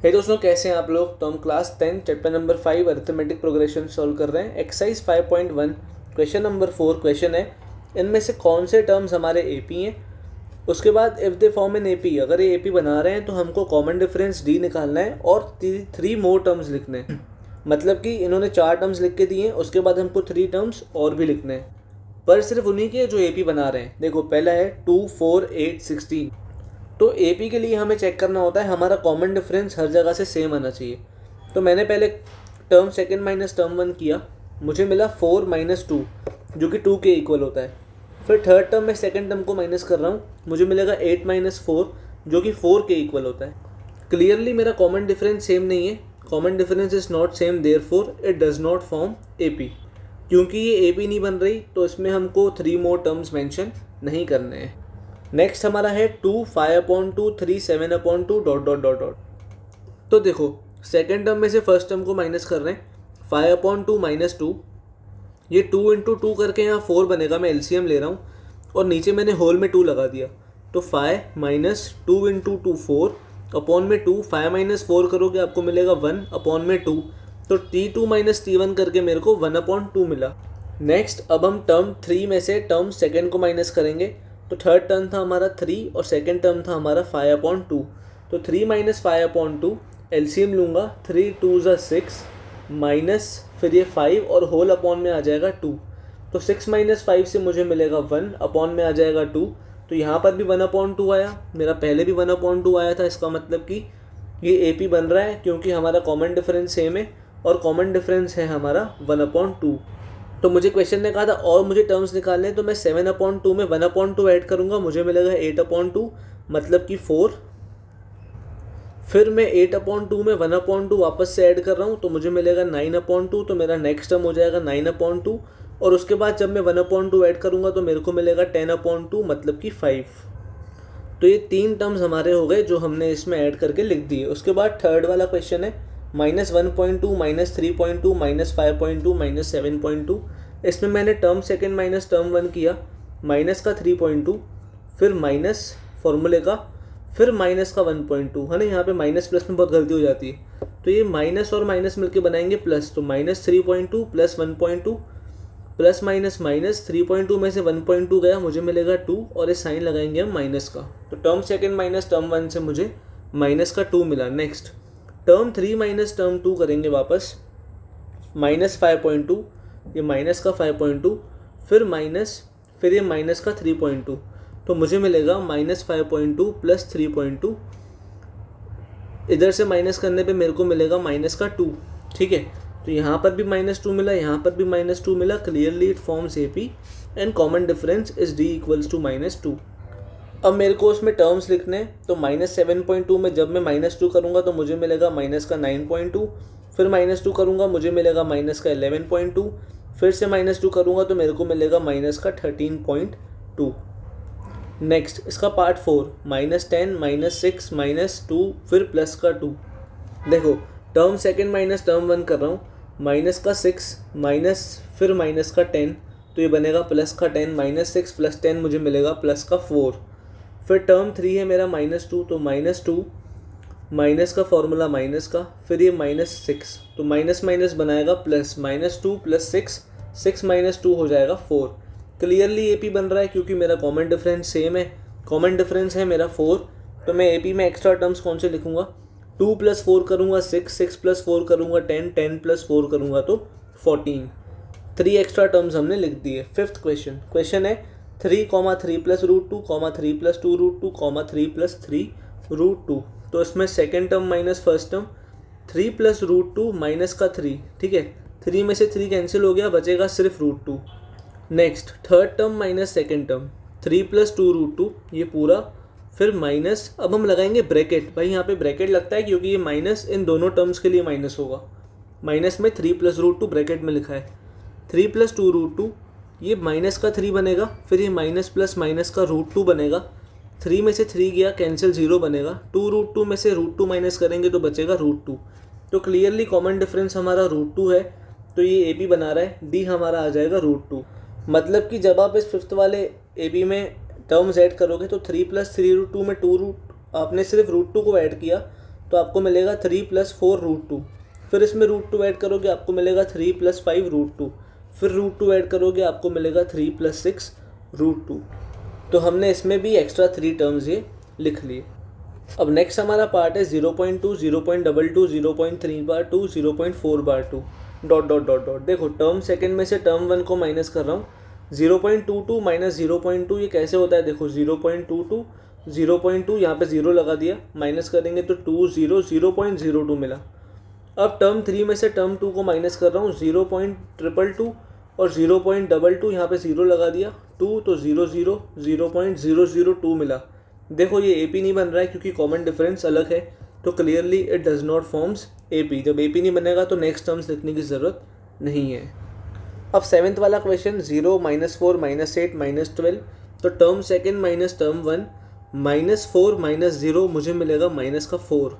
हे दोस्तों, कैसे हैं आप लोग। तो हम class 10 chapter number 5 arithmetic progression solve कर रहे हैं। एक्सरसाइज 5.1 क्वेश्चन नंबर 4 क्वेश्चन है, इनमें से कौन से टर्म्स हमारे एपी हैं। उसके बाद if they form in AP, अगर ये एपी बना रहे हैं तो हमको कॉमन डिफरेंस डी निकालना है और 3 मोर टर्म्स लिखने हैं। मतलब कि इन्होंने 4 टर्म्स लिख के दिए हैं, उसके बाद हमको 3 टर्म्स और भी लिखने हैं, पर सिर्फ उन्हीं के जो एपी बना रहे हैं। देखो, पहला है 2, 4, 8, 16। तो एपी के लिए हमें चेक करना होता है हमारा कॉमन डिफरेंस हर जगह से सेम आना चाहिए। तो मैंने पहले टर्म सेकंड माइनस टर्म 1 किया, मुझे मिला 4 माइनस 2 जो कि 2 के इक्वल होता है। फिर थर्ड टर्म में सेकंड टर्म को माइनस कर रहा हूँ, मुझे मिलेगा 8 माइनस 4 जो कि 4 के इक्वल होता है। क्लियरली मेरा कॉमन डिफरेंस सेम नहीं है। Common difference is not same, therefore it does not form AP. क्योंकि ये एपी नहीं बन रही तो इसमें हमको 3 मोर टर्म्स मेंशन नहीं करने हैं। नेक्स्ट हमारा है 2, 5/2, 3, 7/2 डॉट डॉट डॉट डॉट। तो देखो, सेकेंड टर्म में से फर्स्ट टर्म को माइनस कर रहे हैं। 5/2 माइनस 2, ये 2 इंटू 2 करके यहाँ 4 बनेगा। मैं एलसीएम ले रहा हूँ और नीचे मैंने होल में 2 लगा दिया। तो 5 माइनस 2 इंटू 2 4 अपॉन में 2। 5 माइनस 4 करोगे आपको मिलेगा 1 अपॉन में 2। तो T2 माइनस T1 करके मेरे को 1/2 मिला। नेक्स्ट अब हम टर्म 3 में से टर्म सेकेंड को माइनस करेंगे। तो थर्ड टर्म था हमारा 3 और सेकेंड टर्म था हमारा 5/2। तो 3 माइनस 5/2 एलसीएम लूँगा, 3 2 ज़ा 6 माइनस फिर ये 5 और होल अपॉन में आ जाएगा 2। तो 6 माइनस 5 से मुझे मिलेगा 1 अपॉन में आ जाएगा 2। तो यहाँ पर भी 1/2 आया, मेरा पहले भी 1/2 आया था। इसका मतलब कि ये एपी बन रहा है क्योंकि हमारा कॉमन डिफरेंस सेम है और कॉमन डिफरेंस है हमारा 1/2। तो मुझे क्वेश्चन ने कहा था और मुझे टर्म्स निकालने हैं, तो मैं 7/2 में 1/2 ऐड करूँगा, मुझे मिलेगा 8/2 मतलब कि 4। फिर मैं 8/2 में 1/2 वापस से ऐड कर रहा हूँ तो मुझे मिलेगा 9/2। तो मेरा नेक्स्ट टर्म हो जाएगा 9/2 और उसके बाद जब मैं 1/2 ऐड करूँगा तो मेरे को मिलेगा 10/2 मतलब कि 5। तो ये 3 टर्म्स हमारे हो गए जो हमने इसमें ऐड करके लिख दिए। उसके बाद थर्ड वाला क्वेश्चन है -1.2 -3.2 -5.2 -7.2। इसमें मैंने टर्म सेकेंड माइनस टर्म 1 किया, माइनस का 3.2 फिर माइनस फॉर्मूले का फिर माइनस का 1.2 है ना। यहाँ पे माइनस प्लस में बहुत गलती हो जाती है। तो ये माइनस और माइनस मिलके बनाएंगे प्लस। तो -3.2 प्लस 1.2 प्लस माइनस माइनस 3.2 में से 1.2 गया, मुझे मिलेगा 2 और ये साइन लगाएंगे हम माइनस का। तो टर्म सेकेंड माइनस टर्म 1 से मुझे माइनस का 2 मिला। नेक्स्ट टर्म 3 माइनस टर्म 2 करेंगे वापस, -5.2 ये माइनस का 5.2 फिर माइनस फिर ये माइनस का 3.2। तो मुझे मिलेगा -5.2 प्लस 3.2। इधर से माइनस करने पे मेरे को मिलेगा माइनस का 2। ठीक है, तो यहाँ पर भी -2 मिला, यहाँ पर भी -2 मिला। Clearly it forms AP and common difference is d equals to -2। अब मेरे को उसमें टर्म्स लिखने हैं। तो -7.2 में जब मैं -2 करूँगा तो मुझे मिलेगा माइनस का 9.2। फिर -2 करूँगा मुझे मिलेगा माइनस का 11.2। फिर से -2 करूँगा तो मेरे को मिलेगा माइनस का 13.2। नेक्स्ट इसका पार्ट 4, -10 -6 -2 फिर प्लस का 2। देखो, टर्म सेकेंड माइनस टर्म 1 कर रहा हूँ, माइनस का 6 माइनस फिर माइनस का 10 तो ये बनेगा प्लस का 10। -6 + 10 मुझे मिलेगा प्लस का 4। फिर टर्म 3 है मेरा -2, तो -2 माइनस का फॉर्मूला माइनस का फिर ये -6 तो माइनस माइनस बनाएगा प्लस। -2 + 6 6 - 2 हो जाएगा 4। क्लियरली एपी बन रहा है क्योंकि मेरा कॉमन डिफरेंस सेम है। कॉमन डिफरेंस है मेरा 4। तो मैं एपी में एक्स्ट्रा टर्म्स कौन से लिखूंगा, 2 + 4 करूँगा 6, 6 + 4 करूँगा 10, 10 + 4 करूँगा तो 14। 3 एक्स्ट्रा टर्म्स हमने लिख दिए। फिफ्थ क्वेश्चन है 3, 3 + √2, 3 + 2 √2, 3 + 3 √2। तो इसमें second term minus first term, 3 + √2 minus का 3। ठीक है, 3 में से 3 कैंसिल हो गया, बचेगा सिर्फ √2। Next third term minus second term, 3 + 2 √2 ये पूरा फिर माइनस। अब हम लगाएंगे ब्रैकेट। भाई यहाँ पे ब्रैकेट लगता है क्योंकि ये माइनस इन दोनों टर्म्स के लिए माइनस होगा। माइनस में 3 + √2 ब्रैकेट में लिखा है। 3 + 2 √2 ये माइनस का 3 बनेगा, फिर ये माइनस प्लस माइनस का √2 बनेगा। 3 में से 3 गया कैंसिल, 0 बनेगा। 2 √2 में से √2 माइनस करेंगे तो बचेगा √2। तो क्लियरली कॉमन डिफरेंस हमारा √2 है, तो ये ए बी बना रहा है। डी हमारा आ जाएगा √2। मतलब कि जब आप इस फिफ्थ वाले ए बी में टर्म्स ऐड करोगे तो 3 + 3 √2 में आपने सिर्फ √2 को ऐड किया तो आपको मिलेगा 3 + 4 √2। फिर इसमें √2 ऐड करोगे आपको मिलेगा 3 + 5 √2। फिर √2 ऐड करोगे आपको मिलेगा 3 + 6 √2। तो हमने इसमें भी एक्स्ट्रा 3 टर्म्स ये लिख लिए। अब नेक्स्ट हमारा पार्ट है 0.2, 0.22, 0.3/2, 0.4/2 ... देखो टर्म सेकंड में से टर्म 1 को माइनस कर रहा हूँ। 0.22 - 0.2 ये कैसे होता है, देखो 0.22, 0.2 यहाँ पे 0 लगा दिया, माइनस करेंगे तो 2 0 0.02 मिला। अब टर्म 3 में से टर्म 2 को माइनस कर रहा हूँ, 0.222 और 0.22 यहाँ पे 0 लगा दिया, 2 तो 0 0 0.002 मिला। देखो ये AP नहीं बन रहा है क्योंकि कॉमन डिफरेंस अलग है, तो clearly it does not forms AP। जब AP नहीं बनेगा तो नेक्स्ट टर्म्स लिखने की ज़रूरत नहीं है। अब 7th वाला क्वेश्चन 0 -4 -8 -12, तो टर्म सेकेंड माइनस टर्म 1 -4 -0 मुझे मिलेगा माइनस का 4।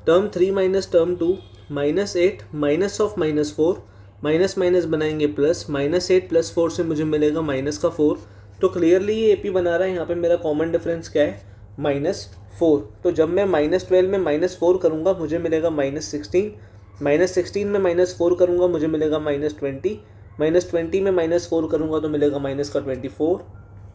Term 3 minus term 2 -8 minus of -4, minus minus बनाएंगे प्लस, -8 + 4 से मुझे मिलेगा माइनस का 4। तो क्लियरली ये AP बना रहा है। यहाँ पे मेरा कॉमन डिफरेंस क्या है, -4। तो जब मैं -12 में -4 करूँगा मुझे मिलेगा -16, -16 में -4 करूँगा मुझे मिलेगा -20, -20 में -4 करूँगा तो मिलेगा -24।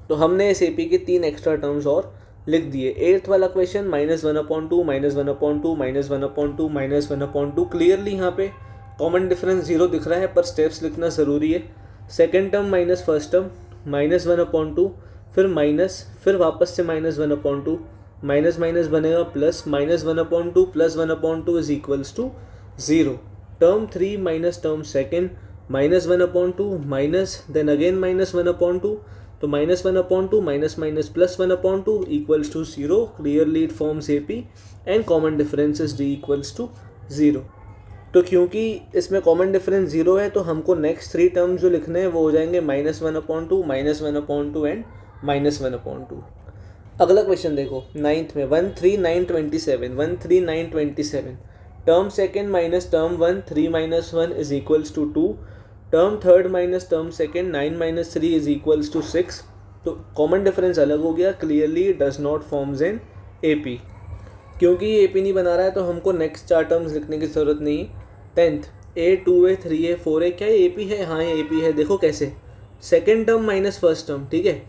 तो हमने इस AP के 3 एक्स्ट्रा टर्म्स और लिख दिए। 8th वाला क्वेश्चन -1/2, -1/2, -1/2, -1/2। क्लियरली यहाँ पे कॉमन डिफरेंस 0 दिख रहा है, पर स्टेप्स लिखना ज़रूरी है। Second term minus first term, -1/2, फिर माइनस, फिर वापस से -1/2, माइनस माइनस बनेगा plus, -1/2 + 1/2 is equals to 0। Term 3 minus term second, -1/2 minus, then again -1/2, तो -1/2 minus minus +1/2 equals to 0। Clearly it forms AP and common difference is D equals to 0। तो क्योंकि इसमें common difference 0 है तो हमको नेक्स्ट 3 टर्म्स जो लिखने हैं वो हो जाएंगे -1/2, -1/2 एंड -1/2। अगला क्वेश्चन देखो 9th में 13927, 13927। Term second minus term 1, 3 - 1 is equals to 2। Term third minus term second, 9 - 3 is equals to 6। तो कॉमन डिफरेंस अलग हो गया। Clearly does not forms in AP। क्योंकि ये AP नहीं बना रहा है तो हमको नेक्स्ट 4 टर्म्स लिखने की ज़रूरत नहीं है। 10th A 2A 3A 4A, क्या ये AP है? हाँ ये AP है। देखो कैसे, second term minus first term, ठीक है,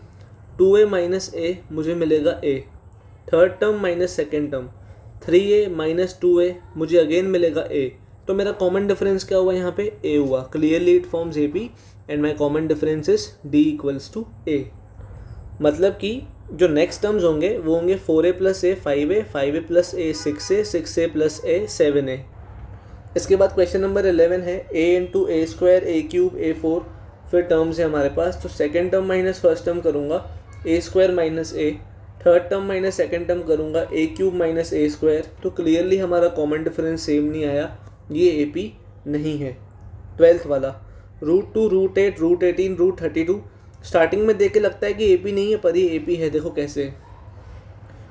2A - A मुझे मिलेगा A। Third term minus second term, 3A - 2A मुझे अगेन मिलेगा A। तो मेरा कॉमन डिफरेंस क्या हुआ यहाँ पे, A हुआ। Clearly it forms AP and my common difference is D equals to A। मतलब कि जो नेक्स्ट टर्म्स होंगे वो होंगे 4A + A 5A, 5A + A 6A, 6A + A 7A। इसके बाद क्वेश्चन नंबर 11 है A × A² A³ A4। फिर टर्म्स है हमारे पास, तो second term minus first term करूँगा A² - A, third term minus second term करूँगा A³ - A²। तो क्लियरली हमारा कॉमन डिफरेंस सेम नहीं आया, ये AP नहीं है। 12th वाला √2, √8, √18, √32। स्टार्टिंग में देख के लगता है कि AP नहीं है, पर ये AP है। देखो कैसे,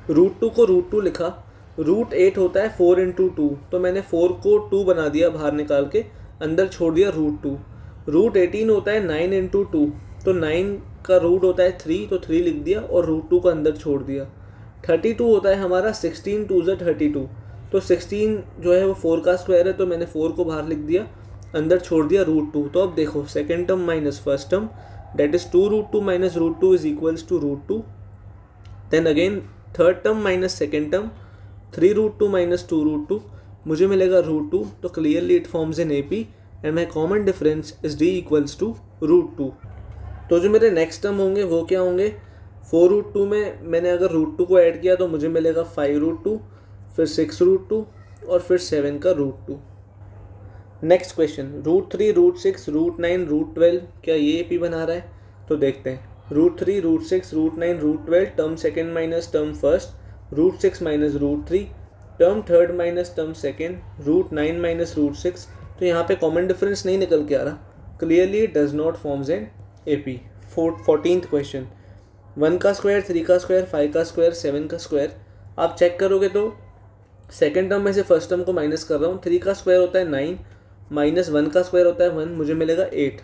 √2 को √2 लिखा, √8 होता है 4 × 2, तो मैंने 4 को 2 बना दिया, बाहर निकाल के अंदर छोड़ दिया √2। √18 होता है 9 × 2, तो 9 का रूट होता है 3, तो 3 लिख दिया और √2 को अंदर छोड़ दिया। 32 होता है हमारा 16 × 2 = 32, तो 16 जो है वो 4 का स्क्वायर है, तो मैंने 4 को बाहर लिख दिया, अंदर छोड़ दिया √2। तो अब देखो second term minus first term, that is 2 √2 - √2 is equals to √2. Then again third term minus second term, 3 √2 - 2 √2 मुझे मिलेगा √2। तो clearly it forms an AP and my common difference is D equals to √2। तो जो मेरे नेक्स्ट टर्म होंगे वो क्या होंगे, 4 √2 में मैंने अगर √2 को ऐड किया तो मुझे मिलेगा 5 √2, फिर 6 √2 और फिर 7 का √2। Next question √3, √6, √9, √12। क्या ये AP बना रहा है? तो देखते हैं। √3, √6, √9, √12। Term second minus term first, √6 - √3, term third minus term second, √9 - √6। तो यहाँ पे कॉमन डिफरेंस नहीं निकल के आ रहा। Clearly does not forms an AP। 14th question 1 का स्क्वायर, 3 का स्क्वायर, 5 का स्क्वायर, 7 का स्क्वायर। आप चेक करोगे तो सेकेंड टर्म में से फर्स्ट टर्म को माइनस कर रहा हूँ। 3 का स्क्वायर होता है 9, -1 का स्क्वायर होता है 1, मुझे मिलेगा 8।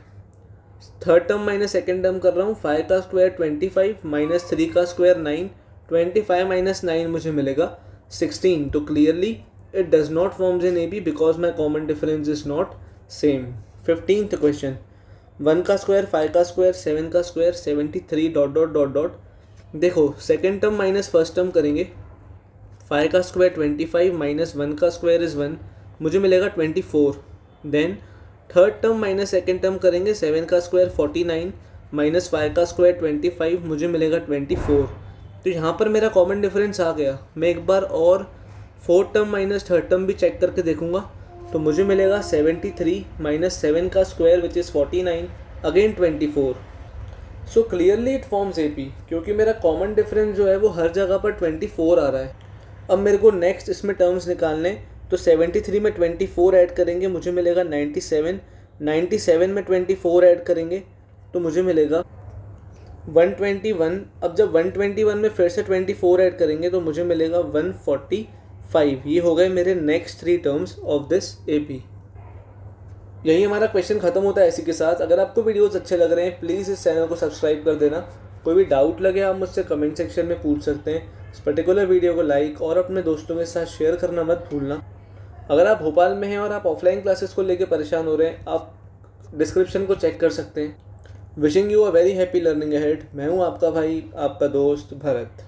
Third term minus second term कर रहा हूँ, 5 का स्क्वायर 25, -3 का स्क्वायर 9, 25 - 9 मुझे मिलेगा 16। तो clearly it does not forms an AP because my common difference is not same. 15th question, 1 का स्क्वायर, 5 का स्क्वायर, 7 का square, 73 dot dot dot dot. देखो second term minus first term करेंगे. 5 का स्क्वायर 25 माइनस 1 का स्क्वायर इज़ 1, मुझे मिलेगा 24. Then third term minus second term करेंगे. 7 का स्क्वायर 49 माइनस 5 का स्क्वायर 25, मुझे मिलेगा 24. तो यहाँ पर मेरा कॉमन डिफरेंस आ गया. मैं एक बार और fourth term minus third term भी चेक करके देखूँगा. तो मुझे मिलेगा 73 माइनस 7 का square which is 49 again 24. So clearly it forms AP क्योंकि मेरा कॉमन डिफरेंस जो है वो हर जगह पर 24 आ रहा है. अब मेरे को नेक्स्ट इसमें टर्म्स निकालने. तो 73 में 24 ऐड करेंगे, मुझे मिलेगा 97. 97 में 24 ऐड करेंगे तो मुझे मिलेगा 121. अब जब 121 में फिर से 24 ऐड करेंगे तो मुझे मिलेगा 145. ये हो गए मेरे next 3 terms of this AP. यही हमारा क्वेश्चन खत्म होता है इसी के साथ. अगर आपको वीडियोस अच्छे लग रहे हैं प्लीज़ इस चैनल को सब्सक्राइब कर देना. कोई भी डाउट लगे आप मुझसे कमेंट सेक्शन में पूछ सकते हैं. इस पर्टिकुलर वीडियो को लाइक और अपने दोस्तों के साथ शेयर करना मत भूलना. अगर आप भोपाल में हैं और आप ऑफलाइन क्लासेस को लेकर परेशान हो रहे हैं, आप डिस्क्रिप्शन को चेक कर सकते हैं. Wishing you a very happy learning ahead. मैं हूँ आपका भाई, आपका दोस्त भरत.